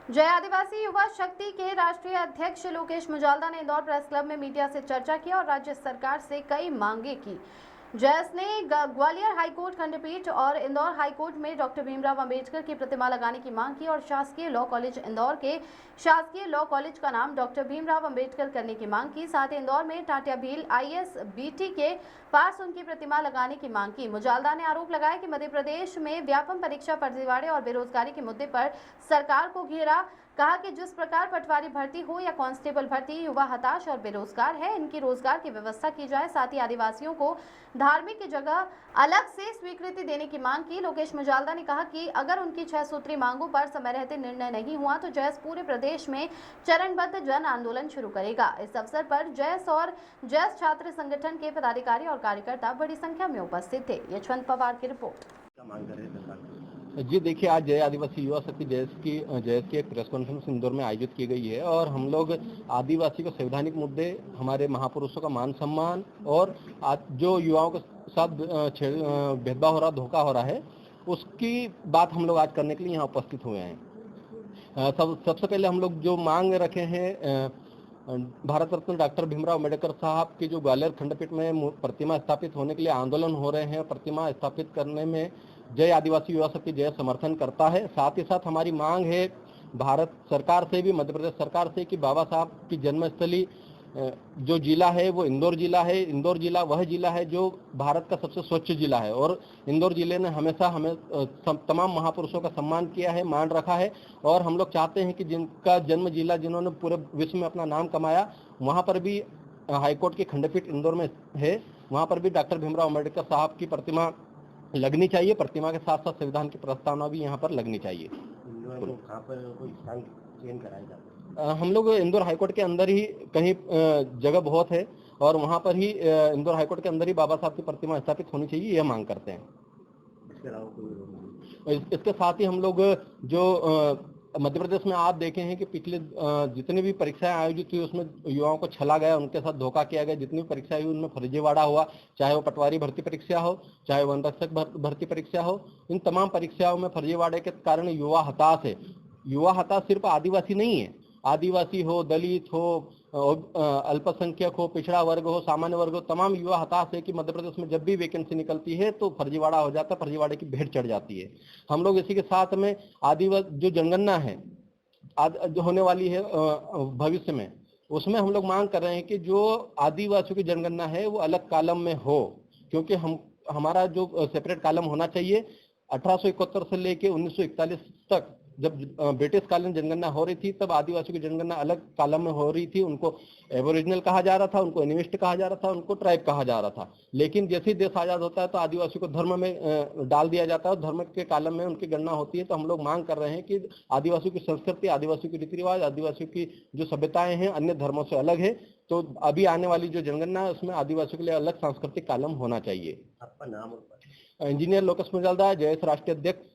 जय आदिवासी युवा शक्ति के राष्ट्रीय अध्यक्ष लोकेश मुजाल्दा ने इंदौर प्रेस क्लब में मीडिया से चर्चा की और राज्य सरकार से कई मांगे की। जयस ने ग्वालियर हाईकोर्ट खंडपीठ और इंदौर हाईकोर्ट में डॉक्टर भीमराव अंबेडकर की प्रतिमा लगाने की मांग की और शासकीय लॉ कॉलेज इंदौर के शासकीय लॉ कॉलेज का नाम डॉक्टर भीमराव अंबेडकर करने की मांग की। साथ ही इंदौर में टाटिया भील ISBT के पास उनकी प्रतिमा लगाने की मांग की। मुजाल्दा ने आरोप लगाया कि मध्य प्रदेश में व्यापम परीक्षा, फर्जीवाड़े और बेरोजगारी के मुद्दे पर सरकार को घेरा। कहा कि जिस प्रकार पटवारी भर्ती हो या कांस्टेबल भर्ती, युवा हताश और बेरोजगार है, इनकी रोजगार की व्यवस्था की जाए। साथ ही आदिवासियों को धार्मिक की जगह अलग से स्वीकृति देने की मांग की। लोकेश मुजाल्दा ने कहा कि अगर उनकी 6 सूत्री मांगों पर समय रहते निर्णय नहीं हुआ तो जयस पूरे प्रदेश में चरणबद्ध जन आंदोलन शुरू करेगा। इस अवसर पर जयस और जयस छात्र संगठन के पदाधिकारी और कार्यकर्ता बड़ी संख्या में उपस्थित थे। यशवंत पवार की रिपोर्ट। जी देखिए, आज जय आदिवासी युवा शक्ति जयस की एक प्रेस कॉन्फ्रेंस इंदौर में आयोजित की गई है और हम लोग आदिवासी को संवैधानिक मुद्दे, हमारे महापुरुषों का मान सम्मान और जो युवाओं के साथ भेदभाव हो रहा, धोखा हो रहा है, उसकी बात हम लोग आज करने के लिए यहाँ उपस्थित हुए हैं। सबसे पहले हम लोग जो मांग रखे हैं, भारत रत्न डॉक्टर भीमराव अम्बेडकर साहब की जो ग्वालियर खंडपीठ में प्रतिमा स्थापित होने के लिए आंदोलन हो रहे हैं, प्रतिमा स्थापित करने में जय आदिवासी युवा शक्ति जय समर्थन करता है। साथ ही साथ हमारी मांग है भारत सरकार से भी, मध्य प्रदेश सरकार से, कि बाबा साहब की जन्मस्थली जो जिला है वो इंदौर जिला है। इंदौर जिला वह जिला है जो भारत का सबसे स्वच्छ जिला है और इंदौर जिले ने हमेशा हमें तमाम महापुरुषों का सम्मान किया है, मान रखा है। और हम लोग चाहते हैं कि जिनका जन्म जिला, जिन्होंने पूरे विश्व में अपना नाम कमाया, वहाँ पर भी हाईकोर्ट की खंडपीठ इंदौर में है, वहाँ पर भी डॉक्टर भीमराव अम्बेडकर साहब की प्रतिमा लगनी चाहिए। प्रतिमा के साथ साथ संविधान की प्रस्तावना भी यहाँ पर लगनी चाहिए। कहाँ पर कोई स्थान चयन कराया जाता है? हम लोग इंदौर हाईकोर्ट के अंदर ही कहीं जगह बहुत है और वहाँ पर ही इंदौर हाईकोर्ट के अंदर ही बाबा साहब की प्रतिमा स्थापित होनी चाहिए, यह मांग करते हैं। इसके अलावा कोई? इसके साथ ही हम लोग जो मध्य प्रदेश में आप देखे हैं कि पिछले जितनी भी परीक्षाएं आयोजित हुई उसमें युवाओं को छला गया, उनके साथ धोखा किया गया। जितनी भी परीक्षाएं हुई उनमें फर्जीवाड़ा हुआ, चाहे वो पटवारी भर्ती परीक्षा हो, चाहे वन रक्षक भर्ती परीक्षा हो। इन तमाम परीक्षाओं में फर्जीवाड़े के कारण युवा हताश है। युवा हताश सिर्फ आदिवासी नहीं है, आदिवासी हो, दलित हो, अल्पसंख्यक हो, पिछड़ा वर्ग हो, सामान्य वर्ग हो, तमाम युवा हताश है कि मध्य प्रदेश में जब भी वैकेंसी निकलती है तो फर्जीवाड़ा हो जाता है, फर्जीवाड़े की भेंट चढ़ जाती है। हम लोग इसी के साथ में आदिवासी जो जनगणना है जो होने वाली है भविष्य में, उसमें हम लोग मांग कर रहे हैं कि जो आदिवासियों की जनगणना है वो अलग कॉलम में हो, क्योंकि हमारा जो सेपरेट कॉलम होना चाहिए। 1871 से लेके 1941 तक जब ब्रिटिश कालीन जनगणना हो रही थी तब आदिवासियों की जनगणना अलग कॉलम में हो रही थी। उनको एबोरिजिनल कहा जा रहा था, उनको इनविस्ट कहा जा रहा था, उनको ट्राइब कहा जा रहा था। लेकिन जैसे ही देश आजाद होता है तो आदिवासियों को धर्म में डाल दिया जाता है और धर्म के कॉलम में उनकी गणना होती है। तो हम लोग मांग कर रहे हैं कि आदिवासियों की संस्कृति, आदिवासियों की रीति रिवाज, आदिवासियों की जो सभ्यताएं हैं अन्य धर्मों से अलग है। तो अभी आने वाली जो जनगणना है उसमें आदिवासियों के लिए अलग सांस्कृतिक कॉलम होना चाहिए। आपका नाम और? इंजीनियर लोकेश मुजाल्दा, जयस राष्ट्रीय अध्यक्ष,